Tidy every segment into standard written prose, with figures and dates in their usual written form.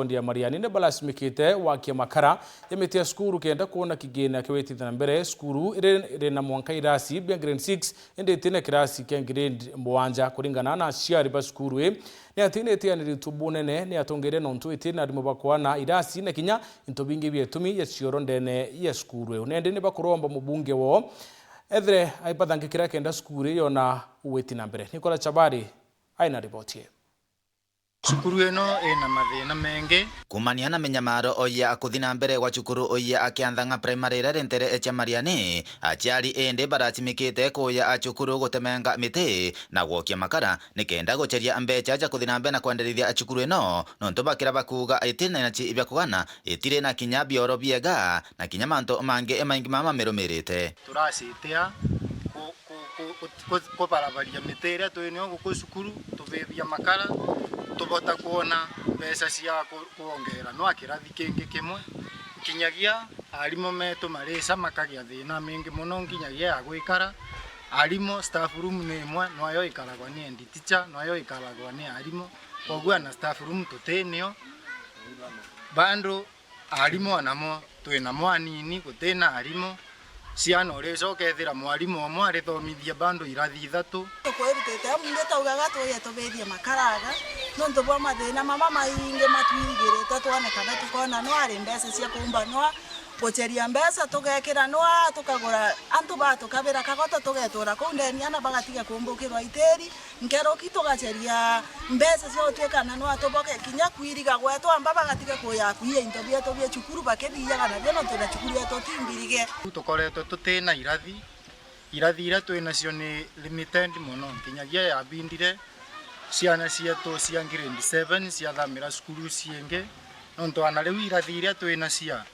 Ndia Mariani ne balasimikite wakia makara yametia skuru kenda kuona kigena kiwetithana mbere skuru ire na mwanka irasi bya grade 6 ende tene kirasi kya grade 7 kuringana na aciari ba skuru ne atine tianiri tubunene ne atongere nontu itine arimo bakwana irasi na kinya intobingi byetumi ya cioro ndene ya skuru ne ndene bakuromba mubunge wo ethre aipathangikira kenda skuru yona uwetina mbere. Nicola Chabari aina ripoti. Cukuru eno ena mathina mengi kumania na menyamaro oya akuthina mbere wa cukuru oya akianthanga primary rentere echa Mariani aciari ende baratimikite kuya a cukuru gutemenga miti na gwokia makara nikenda guceria mbeca ja kuthina mbere na kwenderithia a cukuru eno nontu bakira bakuga itine na ci ibya kugana itire na kinya bioro biega na kinya manto mange maingi mama merumirite turasitia ko barabaria mitire twinyo guku cukuru tubebia makara tubota kuona mbeca cia kuongera no akirathi kingi kimwe kinyagia arimo meto marisa makagia thina mingi muno nginyagia agwikara arimo staff room ni imwe no ayo ikaragwa ni endi teacher no ayo ikaragwa ni arimo kogwa na staff room tutenio bando arimo anamo twina mwanini gutena arimo ciana ureco kethira mwarimu omwe arithomithia bando irathi 3 tukwirutite mundu taugaga tuye tubethie makaraga nontu bwa mathina mama maingi matwirigirite twanekana tukona no ari mbeca cia kumba no guceria mbeca tugekira no tukagura antu ba tukabira kagoto tugetura ku ndeni ana bagatiga kumbukirwa iteri nkero kitugaceria mbeca cia utwekana no atuboke kinya kwiriga gwetu amba bagatiga kuya kuye into bia tobia cukuru bakethiaga na bino tuna cukuru yetu timbirige tukoretwo tutena irathi ira twina cio ni limited muno kinyagia ya bindire ciana cietu cia grade 7 cia thamira cukuru cienge nontu ana riu irathi iria twina cia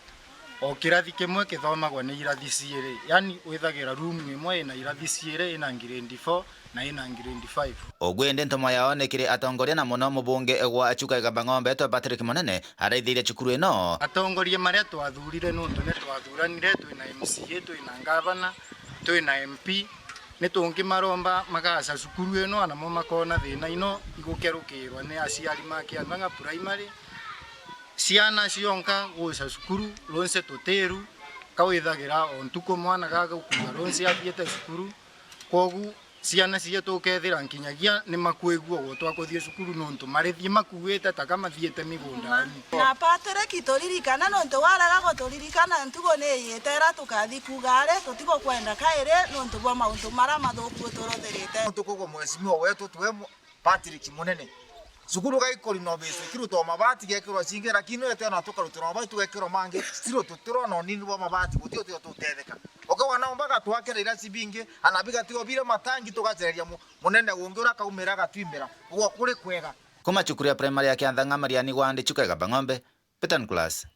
o kirathi kimwe kithomagwa ni irathi ciere yani withagira room imwe ina irathi ciere ina grade 4 na ina grade 5 ogwende ntoma yao nekire atongoria na muno mubunge egwa achuka Gabang'ombe to Patrick Monene araithire cukuru eno atongoria maria twathurire nontu ne twathuranire twina MCA twina ngavana twina MP ne tungi maromba magaca cukuru eno anamo makona thina ino igukerukirwa ni aciari makianthanga primary ciana cionka guca cukuru lonse tuteru kawithagira ontuko mwana gaga ukuga lonse athiete cukuru kogu ciana cia tukethira nkinyagia ni makwegua gotwa kuthie cukuru nontu marithie makuwete ta kama thiete migundani na Patrick toririkana nontu waraga gotoririkana ntugo ni yetera tukathi kugare tutigo kwenda kaire nontu bwa mauntu mara mathuku turotherete ntuko go mwesimiwa wetu twemo Patrick Monene cukuru gaikori no beso kiruto mabati gekirwa cinge lakini ete na tukarutira mabati tugekirwa mange stiro tutirona onini bwa mabati gutio tutetheka okawa na ombaga twakira ira cibinge anabiga tigo bire matangi tugacereria munene wonge ura kaumira gatwimbira ugo kuri kwega kuma cukuru ya primary ya Kianthanga Mariani gwandi chuka Gabang'ombe Peter Nicholas.